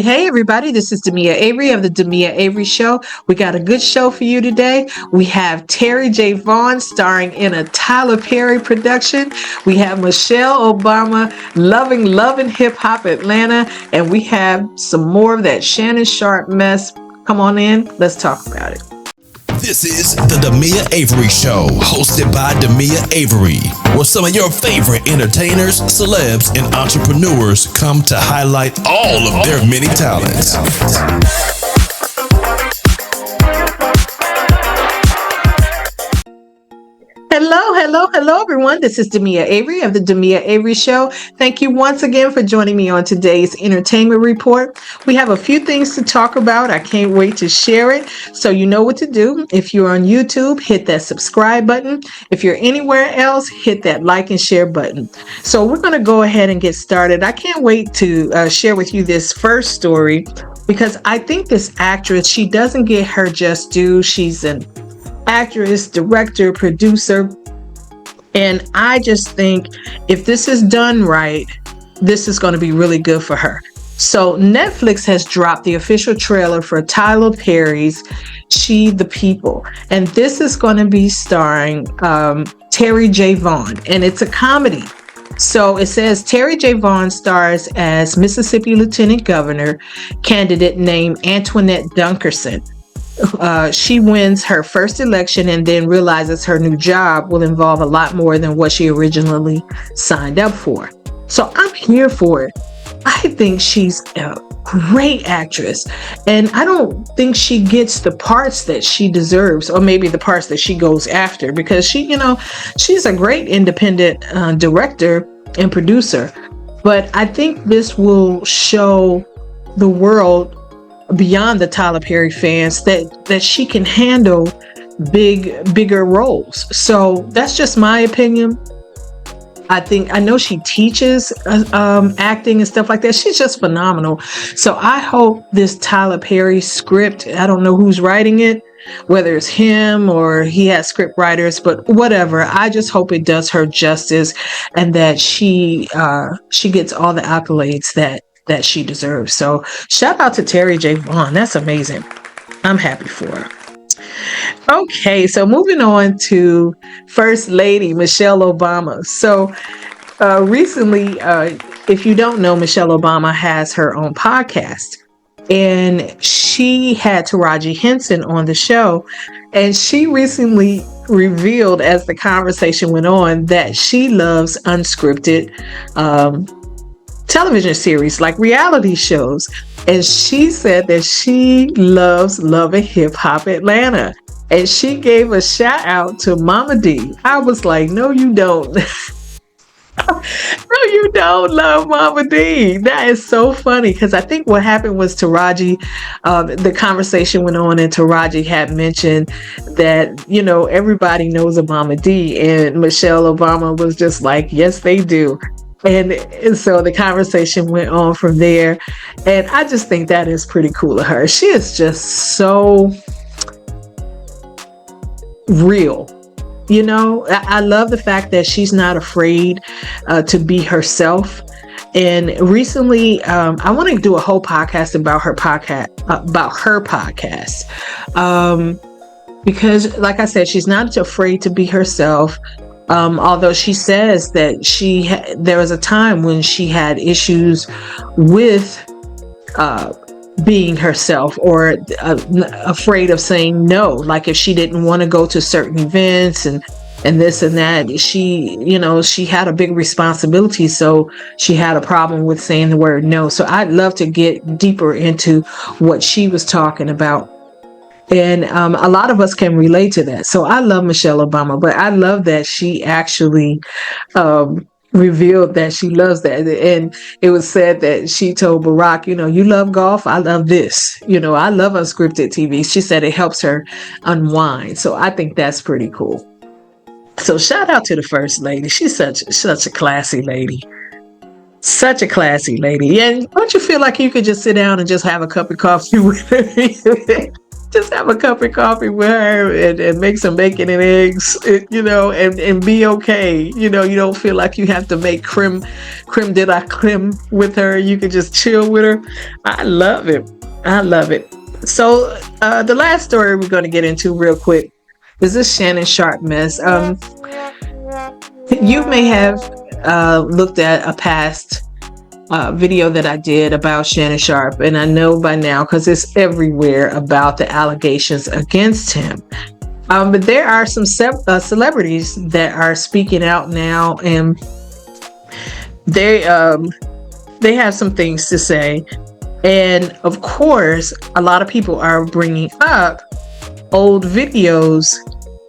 Hey, everybody. This is Demia Avery of the Demia Avery Show. We got a good show for you today. We have Terri J. Vaughn starring in a Tyler Perry production. We have Michelle Obama loving hip hop Atlanta. And we have some more of that Shannon Sharpe mess. Come on in. Let's talk about it. This is the Demia Avery Show, hosted by Demia Avery, where some of your favorite entertainers, celebs, and entrepreneurs come to highlight all of their many talents. Hello, everyone. This is Demia Avery of the Demia Avery Show. Thank you once again for joining me on today's entertainment report. We have a few things to talk about. I can't wait to share it. So you know what to do. If you're on YouTube, hit that subscribe button. If you're anywhere else, hit that like and share button. So we're going to go ahead and get started. I can't wait to share with you this first story because I think this actress, she doesn't get her just due. She's an actress, director, producer. And I just think if this is done right, this is going to be really good for her. So Netflix has dropped the official trailer for Tyler Perry's She the People. And this is going to be starring Terri J. Vaughn. And it's a comedy. So it says Terri J. Vaughn stars as Mississippi Lieutenant Governor candidate named Antoinette Dunkerson. She wins her first election and then realizes her new job will involve a lot more than what she originally signed up for. So I'm here for it. I think she's a great actress, and I don't think she gets the parts that she deserves, or maybe the parts that she goes after, because she's a great independent director and producer. But I think this will show the world beyond the Tyler Perry fans that she can handle bigger roles. So that's just my opinion. I know she teaches acting and stuff like that. She's just phenomenal. So I hope this Tyler Perry script, I don't know who's writing it, whether it's him or he has script writers, but whatever. I just hope it does her justice and that she gets all the accolades that she deserves. So shout out to Terri J. Vaughn. That's amazing. I'm happy for her. Okay, so moving on to First Lady Michelle Obama. So recently, if you don't know, Michelle Obama has her own podcast. And she had Taraji Henson on the show. And she recently revealed, as the conversation went on, that she loves unscripted television series like reality shows. And she said that she loves Love and Hip Hop Atlanta. And she gave a shout out to Mama D. I was like, no, you don't. No, you don't love Mama D. That is so funny because I think what happened was Taraji, the conversation went on and Taraji had mentioned that, everybody knows a Mama D. And Michelle Obama was just like, yes, they do. And so the conversation went on from there. And I just think that is pretty cool of her. She is just so real. I love the fact that she's not afraid to be herself. And recently, I want to do a whole podcast about her podcast. Because like I said, she's not afraid to be herself. Although she says that there was a time when she had issues with being herself or afraid of saying no. Like if she didn't want to go to certain events and this and that, she had a big responsibility. So she had a problem with saying the word no. So I'd love to get deeper into what she was talking about. And a lot of us can relate to that. So I love Michelle Obama, but I love that she actually revealed that she loves that. And it was said that she told Barack, you love golf. I love this. I love unscripted TV. She said it helps her unwind. So I think that's pretty cool. So shout out to the First Lady. She's such a classy lady. Such a classy lady. And don't you feel like you could just sit down and just have a cup of coffee with her? just have a cup of coffee with her and make some bacon and eggs, and be okay. You don't feel like you have to make creme de la creme with her. You can just chill with her. I love it. I love it. So the last story we're going to get into real quick is this Shannon Sharpe mess. You may have looked at a past video that I did about Shannon Sharpe, and I know by now because it's everywhere about the allegations against him. But there are some celebrities that are speaking out now, and they have some things to say. And of course, a lot of people are bringing up old videos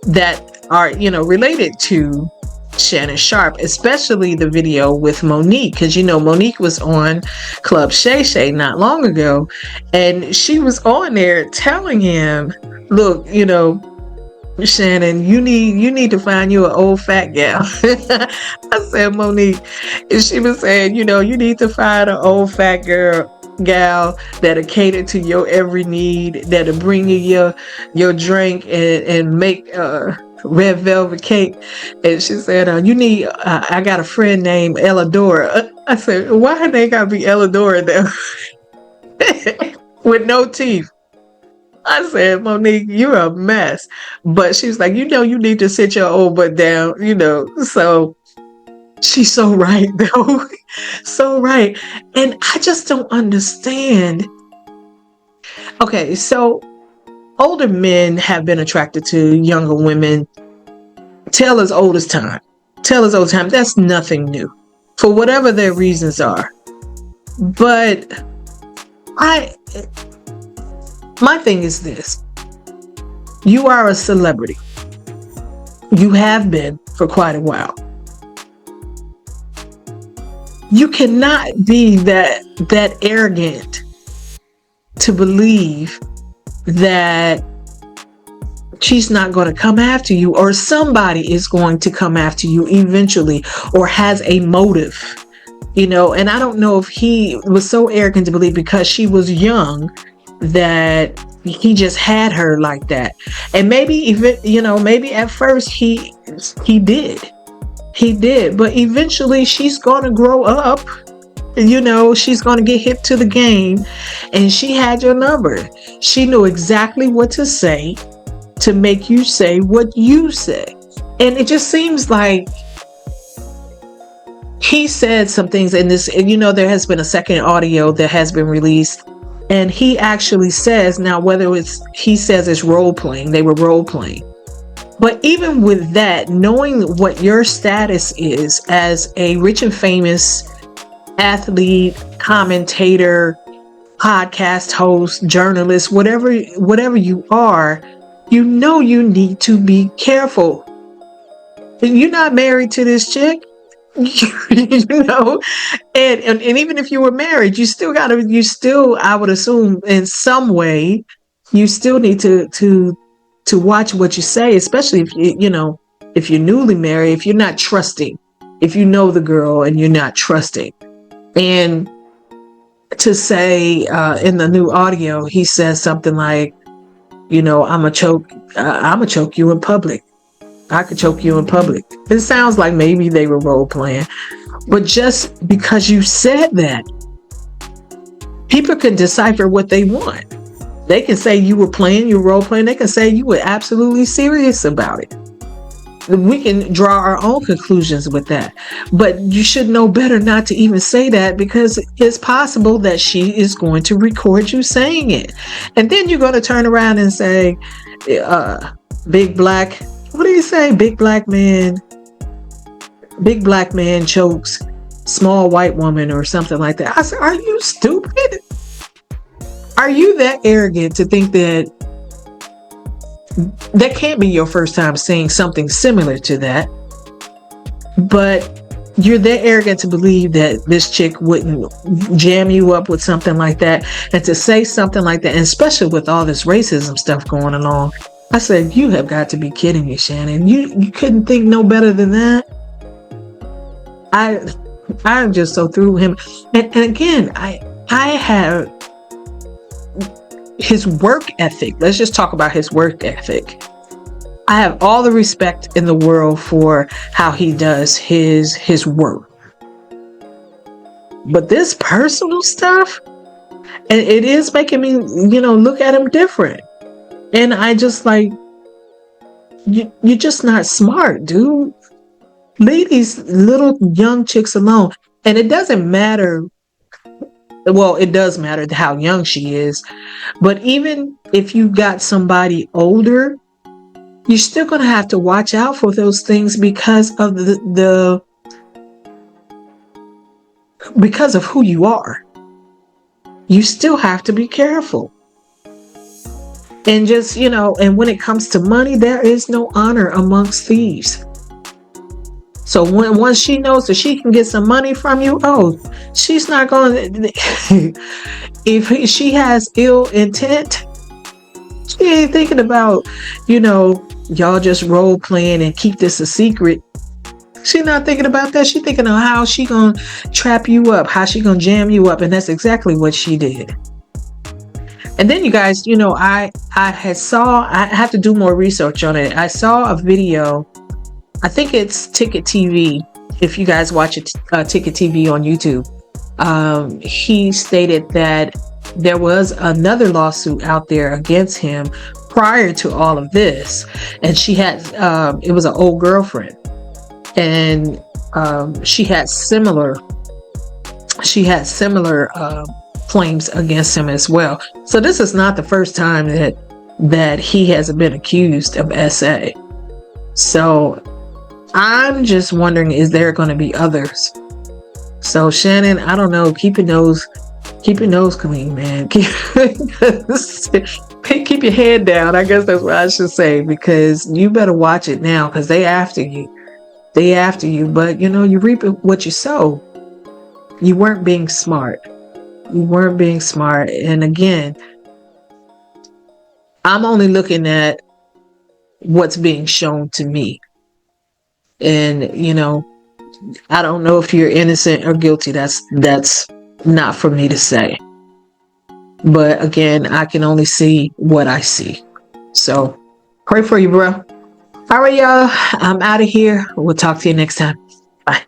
that are, related to Shannon Sharpe, especially the video with Monique, because Monique was on Club Shay Shay not long ago, and she was on there telling him, "Look, Shannon, you need to find you an old fat gal." I said, Monique, and she was saying, you need to find an old fat gal that'll cater to your every need, that'll bring you your drink and make red velvet cake. And she said, I got a friend named Elladora. I said, why they gotta be Elladora though? With no teeth. I said, Monique, you're a mess. But she's like, you need to sit your old butt down, so she's so right though. So right. And I just don't understand. Okay, so older men have been attracted to younger women. Tell as old as time. That's nothing new, for whatever their reasons are. But my thing is this. You are a celebrity. You have been for quite a while. You cannot be that arrogant to believe that she's not going to come after you, or somebody is going to come after you eventually, or has a motive, and I don't know if he was so arrogant to believe because she was young that he just had her like that. And maybe even, maybe at first he did, but eventually she's going to grow up. She's going to get hip to the game, and she had your number. She knew exactly what to say to make you say what you say. And it just seems like he said some things in this, and there has been a second audio that has been released, and he actually says, now whether he says it's role playing, they were role playing. But even with that, knowing what your status is as a rich and famous athlete, commentator, podcast host, journalist, whatever you are, you need to be careful. You're not married to this chick, and even if you were married, you still, I would assume in some way, you still need to watch what you say, especially if you're newly married, if you're not trusting, if you know the girl and you're not trusting. And to say in the new audio, he says something like, I'ma choke you in public. I could choke you in public. It sounds like maybe they were role playing, but just because you said that, people can decipher what they want. They can say you were playing, you were role playing. They can say you were absolutely serious about it. We can draw our own conclusions with that. But you should know better not to even say that, because it's possible that she is going to record you saying it. And then you're going to turn around and say, big black, what do you say? Big black man chokes small white woman or something like that. I said, are you stupid? Are you that arrogant to think that can't be your first time saying something similar to that? But you're that arrogant to believe that this chick wouldn't jam you up with something like that, and to say something like that, and especially with all this racism stuff going along. I said, you have got to be kidding me, Shannon. You couldn't think no better than that. I'm just so through him. And again, I have his work ethic. Let's just talk about his work ethic. I have all the respect in the world for how he does his work. But this personal stuff, and it is making me, look at him different. And I just like, you're just not smart, dude. Leave these little young chicks alone. And it doesn't matter. Well, it does matter how young she is. But even if you got somebody older, you're still going to have to watch out for those things because of because of who you are. You still have to be careful. And just, and when it comes to money, there is no honor amongst thieves. So once she knows that she can get some money from you, she's not going to, if she has ill intent, she ain't thinking about, y'all just role playing and keep this a secret. She's not thinking about that. She's thinking of how she gonna trap you up, how she gonna jam you up. And that's exactly what she did. And then you guys, I have to do more research on it. I saw a video, I think it's Ticket TV. If you guys watch it, Ticket TV on YouTube, he stated that there was another lawsuit out there against him prior to all of this. And she had, it was an old girlfriend. And she had similar claims against him as well. So this is not the first time that he has been accused of SA. So I'm just wondering, is there going to be others? So Shannon, I don't know. Keep your nose clean, man. Keep your head down. I guess that's what I should say, because you better watch it now, because they after you. But you reap what you sow. You weren't being smart. And again, I'm only looking at what's being shown to me. And, I don't know if you're innocent or guilty. That's not for me to say. But again, I can only see what I see. So pray for you, bro. All right, y'all. I'm out of here. We'll talk to you next time. Bye.